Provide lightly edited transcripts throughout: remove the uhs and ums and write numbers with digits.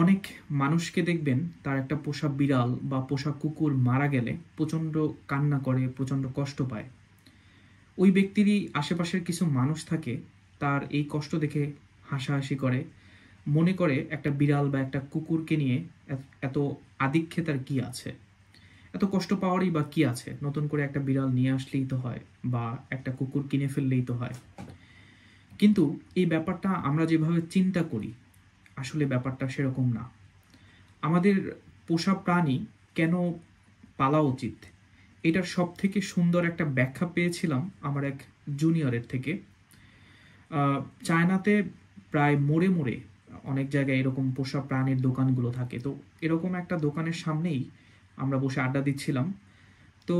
অনেক মানুষকে দেখবেন তার একটা পোষা বিড়াল বা পোষা কুকুর মারা গেলে প্রচণ্ড কান্না করে, প্রচণ্ড কষ্ট পায়। ওই ব্যক্তিরই আশেপাশের কিছু মানুষ থাকে, তার এই কষ্ট দেখে হাসাহাসি করে, মনে করে একটা বিড়াল বা একটা কুকুরকে নিয়ে এত আধিক্যে তার কি আছে, এত কষ্ট পাওয়ারই বা কি আছে, নতুন করে একটা বিড়াল নিয়ে আসলেই তো হয় বা একটা কুকুর কিনে ফেললেই তো হয়। কিন্তু এই ব্যাপারটা আমরা যেভাবে চিন্তা করি, আসলে ব্যাপারটা সেরকম না। আমাদের পোষা প্রাণী কেন পালা উচিত, এটার সব থেকে সুন্দর একটা ব্যাখ্যা পেয়েছিলাম আমার এক জুনিয়রের থেকে। চায়নাতে প্রায় মোড়ে মোড়ে অনেক জায়গায় এরকম পোষা প্রাণীর দোকানগুলো থাকে। তো এরকম একটা দোকানের সামনেই আমরা বসে আড্ডা দিচ্ছিলাম। তো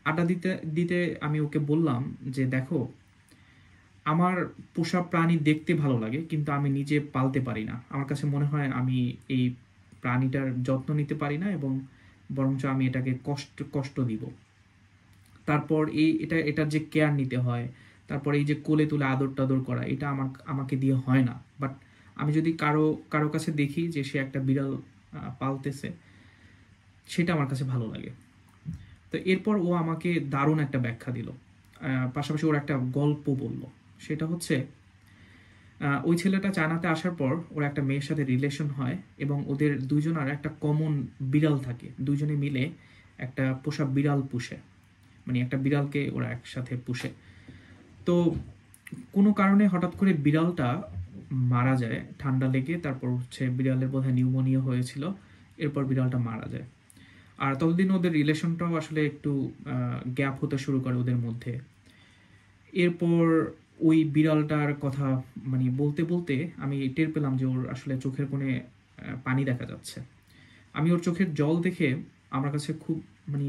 আড্ডা দিতে দিতে আমি ওকে বললাম যে দেখো, আমার পোষা প্রাণী দেখতে ভালো লাগে, কিন্তু আমি নিজে পালতে পারি না। আমার কাছে মনে হয় আমি এই প্রাণীটার যত্ন নিতে পারি না, এবং বরঞ্চ আমি এটাকে কষ্ট কষ্ট দিব। তারপর এটার যে কেয়ার নিতে হয়, তারপর এই যে কোলে তুলে আদর টাদর করা, এটা আমাকে দিয়ে হয় না। বাট আমি যদি কারো কারো কাছে দেখি যে সে একটা বিড়াল পালতেছে, সেটা আমার কাছে ভালো লাগে। তো এরপর ও আমাকে দারুণ একটা ব্যাখ্যা দিল। পাশাপাশি ওর একটা গল্প বলল। সেটা হচ্ছে, ওই ছেলেটা চায়নাতে আসার পর ওর একটা মেয়ের সাথে রিলেশন হয়, এবং ওদের দুইজনের একটা কমন বিড়াল থাকে। দুইজনে মিলে একটা পোষা বিড়াল পুষে, মানে একটা বিড়ালকে ওরা একসাথে পুষে। তো কোনো কারণে হঠাৎ করে বিড়ালটা মারা যায় ঠান্ডা লেগে। তারপর হচ্ছে বিড়ালের বোধহয় নিউমোনিয়া হয়েছিল, এরপর বিড়ালটা মারা যায়। আর ততদিন ওদের রিলেশনটাও আসলে একটু গ্যাপ হতে শুরু করে ওদের মধ্যে। এরপর ওই বিড়ালটার কথা মানে বলতে বলতে আমি টের পেলাম যে ওর আসলে চোখের কোণে পানি দেখা যাচ্ছে। আমি ওর চোখের জল দেখে আমার কাছে খুব মানে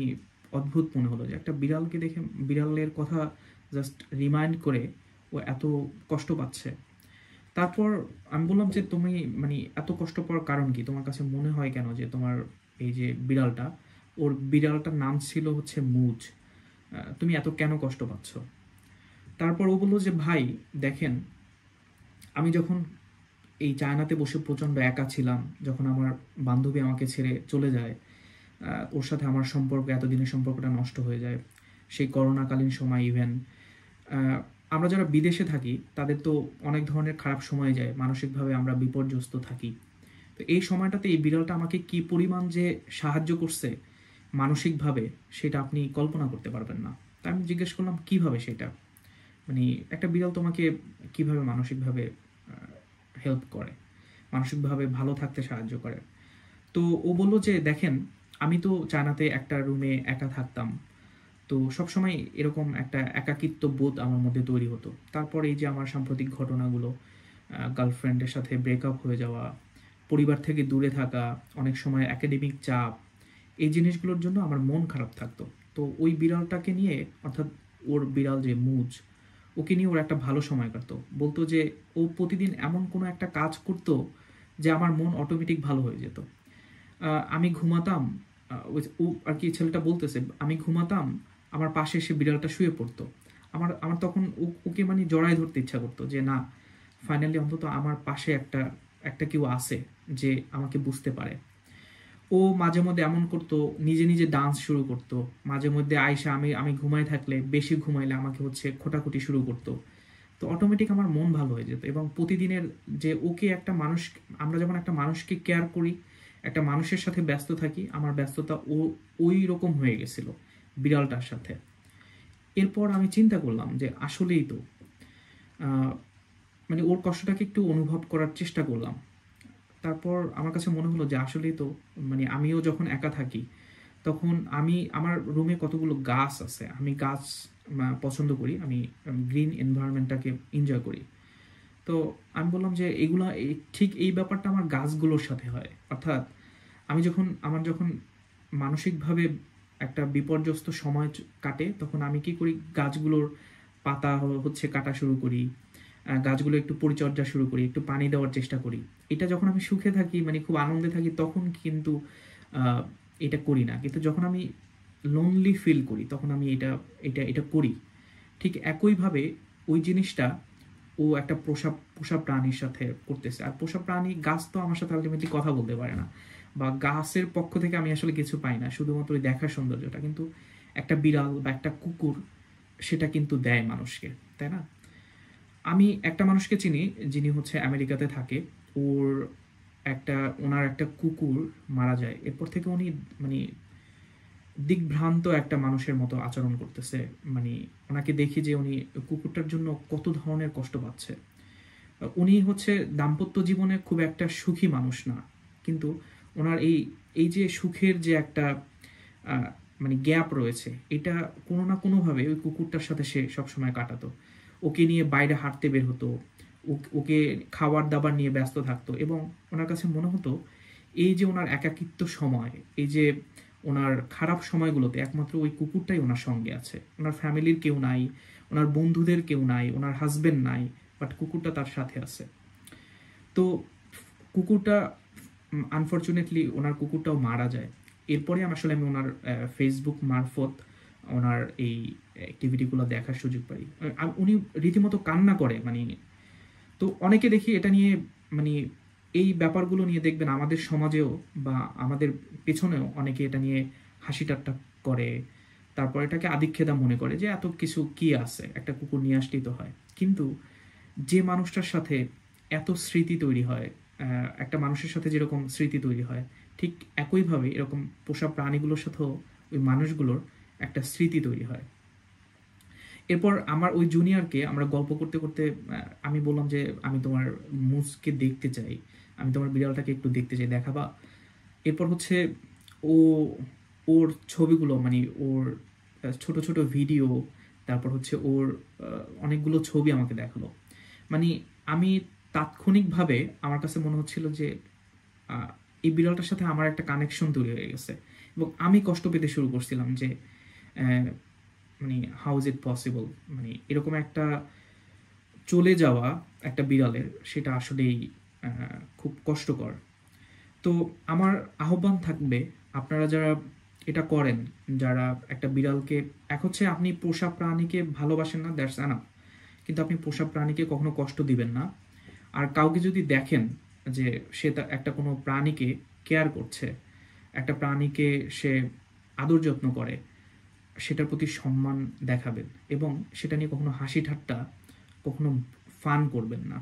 অদ্ভুত মনে হলো যে একটা বিড়ালকে দেখে, বিড়ালের কথা জাস্ট রিমাইন্ড করে ও এত কষ্ট পাচ্ছে। তারপর আমি বললাম যে তুমি মানে এত কষ্ট পাওয়ার কারণ কি, তোমার কাছে মনে হয় কেন যে তোমার এই যে বিড়ালটা, ওর বিড়ালটার নাম ছিল হচ্ছে মুজ, তুমি এত কেন কষ্ট পাচ্ছ? তারপর ও বললো যে ভাই দেখেন, আমি যখন এই চায়নাতে বসে প্রচণ্ড একা ছিলাম, যখন আমার বান্ধবী আমাকে ছেড়ে চলে যায়, ওর সাথে আমার সম্পর্ক, এতদিনের সম্পর্কটা নষ্ট হয়ে যায় সেই করোনাকালীন সময়। ইভেন আমরা যারা বিদেশে থাকি তাদের তো অনেক ধরনের খারাপ সময় যায়, মানসিকভাবে আমরা বিপর্যস্ত থাকি। তো এই সময়টাতে এই বিড়ালটা আমাকে কি পরিমাণ যে সাহায্য করছে মানসিকভাবে, সেটা আপনি কল্পনা করতে পারবেন না। তা আমি জিজ্ঞেস করলাম কিভাবে সেটা, মানে একটা বিড়াল তোমাকে কিভাবে মানসিকভাবে হেল্প করে, মানসিকভাবে ভালো থাকতে সাহায্য করে? তো ও বলল যে দেখেন, আমি তো চায়নাতে একটা রুমে একা থাকতাম, তো সবসময় এরকম একটা একাকিত্ব বোধ আমার মধ্যে তৈরি হতো। তারপর এই যে আমার সাম্প্রতিক ঘটনাগুলো, গার্লফ্রেন্ডের সাথে ব্রেকআপ হয়ে যাওয়া, পরিবার থেকে দূরে থাকা, অনেক সময় একাডেমিক চাপ, এই জিনিসগুলোর জন্য আমার মন খারাপ থাকতো। তো ওই বিড়ালটাকে নিয়ে, অর্থাৎ ওর বিড়াল যে মুজ, ওকে নিয়ে ওর একটা ভালো সময় কাটতো। বলতো যে ও প্রতিদিন এমন কোনো একটা কাজ করতো যে আমার মন অটোমেটিক ভালো হয়ে যেত। আমি ঘুমাতাম, ও আর কি ছেলেটা বলতেছে, আমি ঘুমাতাম, আমার পাশে এসে বিড়ালটা শুয়ে পড়তো। আমার আমার তখন ওকে মানে জড়ায় ধরতে ইচ্ছা করতো যে না, ফাইনালি অন্তত আমার পাশে একটা একটা কেউ আছে যে আমাকে বুঝতে পারে। ও মাঝে মধ্যে এমন করতো, নিজে নিজে ডান্স শুরু করতো। মাঝে মধ্যে আয়সা আমি আমি ঘুমাই থাকলে, বেশি ঘুমাইলে আমাকে হচ্ছে খোটাখুটি শুরু করতো। তো অটোমেটিক আমার মন ভালো হয়ে যেত। এবং প্রতিদিনের যে ওকে একটা মানুষ, আমরা যখন একটা মানুষকে কেয়ার করি, একটা মানুষের সাথে ব্যস্ত থাকি, আমার ব্যস্ততা ওই রকম হয়ে গেছিল বিড়ালটার সাথে। এরপর আমি চিন্তা করলাম যে আসলেই তো, মানে ওর কষ্টটাকে একটু অনুভব করার চেষ্টা করলাম। তারপর আমার কাছে মনে হলো যে আসলেই তো, মানে আমিও যখন একা থাকি, তখন আমি আমার রুমে কতগুলো গাছ আছে, আমি গাছ পছন্দ করি, আমি গ্রিন এনভায়রনমেন্টটাকে এনজয় করি। তো আমি বললাম যে এগুলা ঠিক এই ব্যাপারটা আমার গাছগুলোর সাথে হয়। অর্থাৎ আমার যখন মানসিকভাবে একটা বিপর্যস্ত সময় কাটে, তখন আমি কি করি, গাছগুলোর পাতা হচ্ছে কাটা শুরু করি, গাছগুলো একটু পরিচর্যা শুরু করি, একটু পানি দেওয়ার চেষ্টা করি। এটা যখন আমি সুখে থাকি, মানে খুব আনন্দে থাকি, তখন কিন্তু এটা করি না। কিন্তু যখন আমি লোনলি ফিল করি, তখন আমি এটা এটা এটা করি। ঠিক একইভাবে ওই জিনিসটা ও একটা পোষা পোষা প্রাণীর সাথে করতেছে। আর পোষা প্রাণী, গাছ তো আমার সাথে আলটিমেটলি কথা বলতে পারে না, বা গাছের পক্ষ থেকে আমি আসলে কিছু পাই না, শুধুমাত্র ওই দেখার সৌন্দর্যটা। কিন্তু একটা বিড়াল বা একটা কুকুর সেটা কিন্তু দেয় মানুষকে, তাই না? আমি একটা মানুষকে চিনি যিনি হচ্ছে আমেরিকাতে থাকে। ওর ওনার একটা কুকুর মারা যায়, এরপর থেকে উনি মানে দিকভ্রান্ত একটা মানুষের মতো আচরণ করতেছে। মানে ওনাকে দেখি যে উনি কুকুরটার জন্য কত ধরনের কষ্ট পাচ্ছে। উনি হচ্ছে দাম্পত্য জীবনে খুব একটা সুখী মানুষ না, কিন্তু ওনার এই এই যে সুখের যে একটা মানে গ্যাপ রয়েছে, এটা কোনো না কোনোভাবে ওই কুকুরটার সাথে সে সবসময় কাটাতো। ওকে নিয়ে বাইরে হাঁটতে বের হতো, ওকে খাবার দাবার নিয়ে ব্যস্ত থাকতো, এবং ওনার কাছে মনে হতো এই যে ওনার একাকিত্ব সময়, এই যে ওনার খারাপ সময়গুলোতে একমাত্র ওই কুকুরটাই ওনার সঙ্গে আছে। ওনার ফ্যামিলির কেউ নাই, ওনার বন্ধুদের কেউ নাই, ওনার হাজবেন্ড নাই, বাট কুকুরটা তার সাথে আছে। তো কুকুরটা আনফর্চুনেটলি ওনার কুকুরটাও মারা যায়। এরপরে আসলে আমি ওনার ফেসবুক মারফত ওনার এই অ্যাক্টিভিটিগুলো দেখার সুযোগ পাই। উনি রীতিমতো কান্না করে, মানে তো অনেকে দেখি এটা নিয়ে, মানে এই ব্যাপারগুলো নিয়ে দেখবেন আমাদের সমাজেও বা আমাদের পেছনেও অনেকে এটা নিয়ে হাসি ঠাট্টা করে, তারপর এটাকে আদিক্ষেতা মনে করে যে এত কিছু কি আছে, একটা কুকুর নিয়ে আসলেই তো হয়। কিন্তু যে মানুষটার সাথে এত স্মৃতি তৈরি হয়, একটা মানুষের সাথে যেরকম স্মৃতি তৈরি হয়, ঠিক একইভাবে এরকম পোষা প্রাণীগুলোর সাথেও ওই মানুষগুলোর একটা স্মৃতি তৈরি হয়। এরপর আমার ওই জুনিয়রকে আমরা গল্প করতে করতে আমি বললাম যে আমি তোমার মুসকে দেখতে চাই, আমি তোমার বিড়ালটাকে একটু দেখতে চাই, দেখাবা? এরপর হচ্ছে ও ওর ছবিগুলো, মানে ওর ছোট ছোট ভিডিও, তারপর হচ্ছে ওর অনেকগুলো ছবি আমাকে দেখালো। মানে আমি তাৎক্ষণিকভাবে আমার কাছে মনে হচ্ছিল যে এই বিড়ালটার সাথে আমার একটা কানেকশন তৈরি হয়ে গেছে, এবং আমি কষ্ট পেতে শুরু করছিলাম যে মানে হাউ ইজ ইট পসিবল, মানে এরকম একটা চলে যাওয়া একটা বিড়ালের, সেটা আসলেই খুব কষ্টকর। তো আমার আহ্বান থাকবে, আপনারা যারা এটা করেন, যারা একটা বিড়ালকে, এক হচ্ছে আপনি পোষা প্রাণীকে ভালোবাসেন না, দ্যাটস এনাফ, কিন্তু আপনি পোষা প্রাণীকে কখনো কষ্ট দিবেন না। আর কাউকে যদি দেখেন যে সে একটা কোনো প্রাণীকে কেয়ার করছে, একটা প্রাণীকে সে আদর যত্ন করে, সেটার প্রতি সম্মান দেখাবেন, এবং সেটা নিয়ে কখনো হাসি ঠাট্টা, কখনো ফান করবেন না।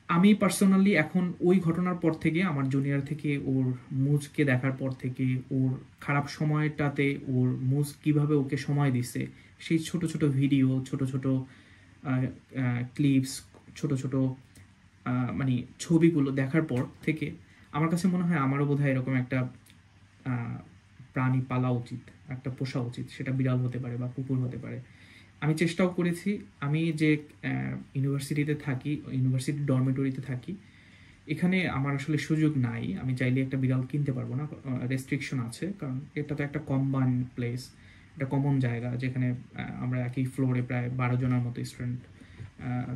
আমি পার্সোনালি এখন ওই ঘটনার পর থেকে, আমার জুনিয়র থেকে ওর মুজকে দেখার পর থেকে, ওর খারাপ সময়টাতে ওর মুজ কিভাবে ওকে সময় দিচ্ছে, সেই ছোট ছোট ভিডিও, ছোট ছোট ক্লিপস, ছোট ছোট মানে ছবিগুলো দেখার পর থেকে আমার কাছে মনে হয় আমারও বোধহয় এরকম একটা প্রাণী পালা উচিত, একটা পোষা উচিত। সেটা বিড়াল হতে পারে বা কুকুর হতে পারে। আমি চেষ্টাও করেছি। আমি যে ইউনিভার্সিটিতে থাকি, ইউনিভার্সিটি ডরমেটরিতে থাকি, এখানে আমার আসলে সুযোগ নাই। আমি চাইলে একটা বিড়াল কিনতে পারবো না, রেস্ট্রিকশন আছে, কারণ এটা তো একটা কম্বাইন প্লেস, একটা কমন জায়গা, যেখানে আমরা একই ফ্লোরে প্রায় 12 জনের মতো স্টুডেন্ট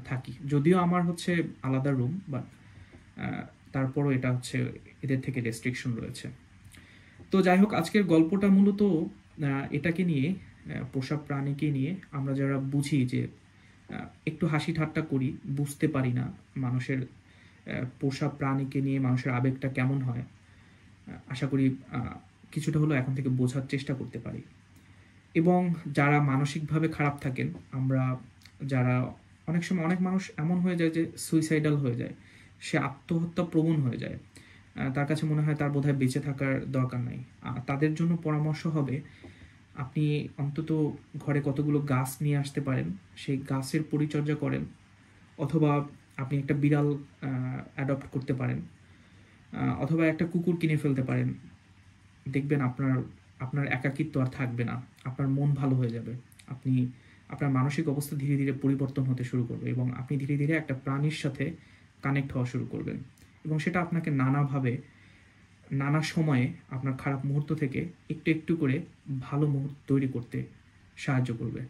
থাকি। যদিও আমার হচ্ছে আলাদা রুম, বাট তারপরও এটা হচ্ছে এদের থেকে রেস্ট্রিকশন রয়েছে। তো যাই হোক, আজকের গল্পটা মূলত এটাকে নিয়ে, পোষা প্রাণীকে নিয়ে। আমরা যারা বুঝি যে একটু হাসি ঠাট্টা করি, বুঝতে পারি না মানুষের পোষা প্রাণীকে নিয়ে মানুষের আবেগটা কেমন হয়, আশা করি কিছুটা হলেও এখন থেকে বোঝার চেষ্টা করতে পারি। এবং যারা মানসিকভাবে খারাপ থাকেন, আমরা যারা, অনেক সময় অনেক মানুষ এমন হয়ে যায় যে সুইসাইডাল হয়ে যায়, সে আত্মহত্যা প্রবণ হয়ে যায়, তার কাছে মনে হয় তার বোধহয় বেঁচে থাকার দরকার নাই। তাদের জন্য পরামর্শ হবে, আপনি অন্তত ঘরে কতগুলো গাছ নিয়ে আসতে পারেন, সেই গাছের পরিচর্যা করেন, অথবা আপনি একটা বিড়াল অ্যাডপ্ট করতে পারেন, অথবা একটা কুকুর কিনে ফেলতে পারেন। দেখবেন আপনার আপনার একাকিত্ব আর থাকবে না, আপনার মন ভালো হয়ে যাবে, আপনার মানসিক অবস্থা ধীরে ধীরে পরিবর্তন হতে শুরু করবে, এবং আপনি ধীরে ধীরে একটা প্রাণীর সাথে কানেক্ট হওয়া শুরু করবেন, এবং সেটা আপনাকে নানাভাবে, নানা সময়ে আপনার খারাপ মুহূর্ত থেকে একটু একটু করে ভালো মুহূর্ত তৈরি করতে সাহায্য করবে।